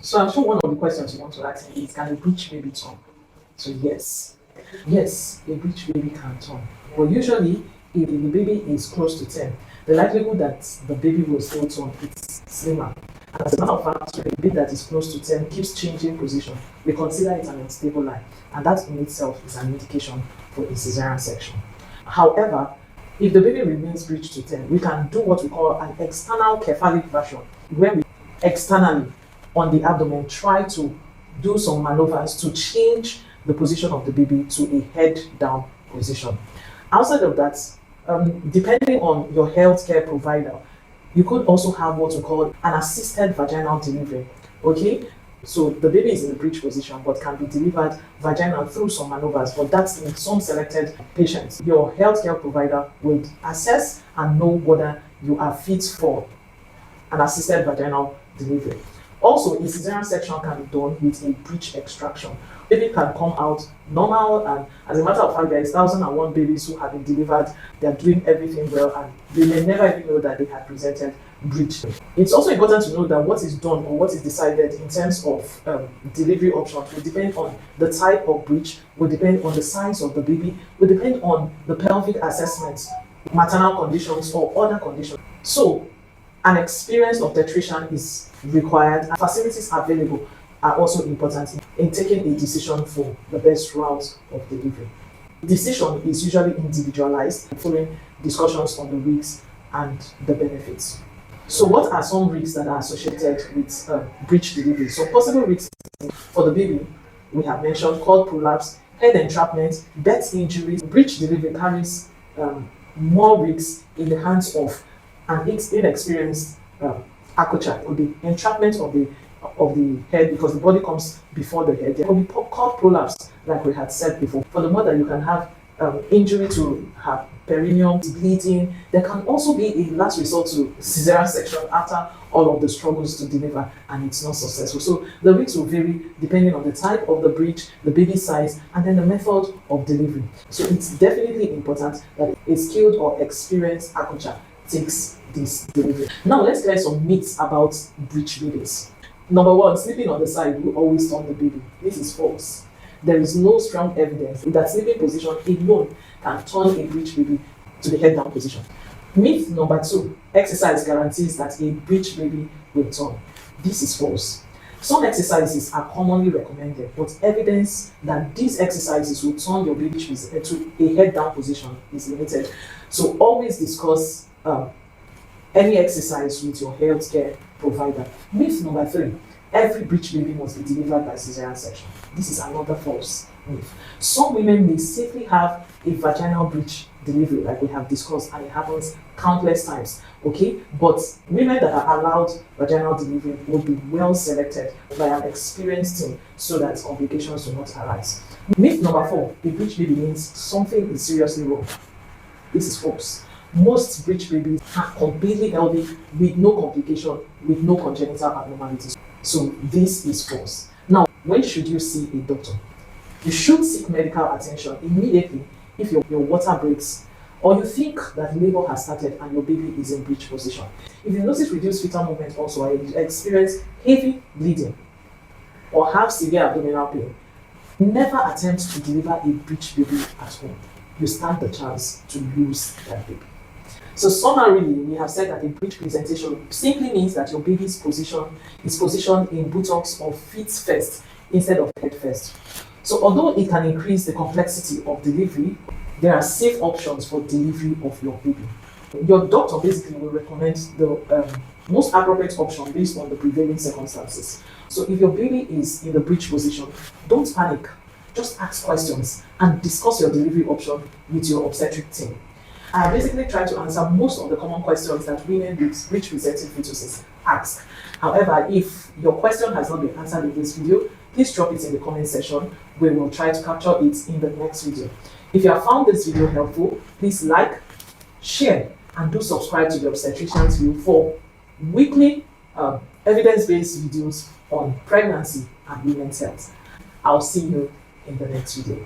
So I'm sure one of the questions you want to ask me is, can a breech baby turn? So yes, a breech baby can turn. But usually, if the baby is close to 10, the likelihood that the baby will still turn is slimmer. And as a matter of fact, when a baby that is close to 10 keeps changing position, we consider it an unstable line. And that in itself is an indication for a cesarean section. However, if the baby remains breech to 10, we can do what we call an external cephalic version, where we externally on the abdomen try to do some maneuvers to change the position of the baby to a head down position. Outside of that, depending on your healthcare provider, you could also have what we call an assisted vaginal delivery. Okay, so the baby is in the breech position but can be delivered vaginal through some maneuvers, but that's in some selected patients. Your healthcare provider will assess and know whether you are fit for an assisted vaginal delivery. Also, a cesarean section can be done with a breech extraction. Baby can come out normal, and as a matter of fact, there is 1,001 babies who have been delivered. They are doing everything well, and they may never even know that they had presented breech. It's also important to know that what is done or what is decided in terms of delivery options will depend on the type of breech, will depend on the size of the baby, will depend on the pelvic assessments, maternal conditions, or other conditions. So, an experienced obstetrician is required, and facilities available are also important in taking a decision for the best route of delivery. Decision is usually individualized, following discussions on the risks and the benefits. So, what are some risks that are associated with breech delivery? So, possible risks for the baby we have mentioned: cord prolapse, head entrapment, birth injuries. Breech delivery carries more risks in the hands of an inexperienced accoucher. It could be entrapment of the head because the body comes before the head. There could be cord prolapse, like we had said before. For the mother, you can have injury to her perineum, bleeding. There can also be a last resort to cesarean section after all of the struggles to deliver and it's not successful. So the risks will vary depending on the type of the breech, the baby size, and then the method of delivery. So it's definitely important that a skilled or experienced accoucher takes this delivery. Now let's clear some myths about breech babies. Number one, sleeping on the side will always turn the baby. This is false. There is no strong evidence that sleeping position alone can turn a breech baby to the head down position. Myth number two, exercise guarantees that a breech baby will turn. This is false. Some exercises are commonly recommended, but evidence that these exercises will turn your baby to a head down position is limited. So always discuss any exercise with your healthcare provider. Myth number three, every breech baby must be delivered by cesarean section. This is another false myth. Some women may safely have a vaginal breech delivery, like we have discussed, and it happens countless times. Okay, but women that are allowed vaginal delivery will be well selected by an experienced team so that complications do not arise. Myth number four, a breech baby means something is seriously wrong. This is false. Most breech babies are completely healthy with no complication, with no congenital abnormalities. So this is false. Now, when should you see a doctor? You should seek medical attention immediately if your water breaks or you think that labor has started and your baby is in breech position. If you notice reduced fetal movement also, or you experience heavy bleeding or have severe abdominal pain, never attempt to deliver a breech baby at home. You stand the chance to lose that baby. So summarily, we have said that a breech presentation simply means that your baby's position is positioned in buttocks or feet first instead of head first. So although it can increase the complexity of delivery, there are safe options for delivery of your baby. Your doctor basically will recommend the most appropriate option based on the prevailing circumstances. So if your baby is in the breech position, don't panic. Just ask questions and discuss your delivery option with your obstetric team. I basically try to answer most of the common questions that women with breech presenting fetuses ask. However, if your question has not been answered in this video, please drop it in the comment section. We will try to capture it in the next video. If you have found this video helpful, please like, share, and do subscribe to the Obstetrician's View for weekly evidence-based videos on pregnancy and women's health. I'll see you in the next video.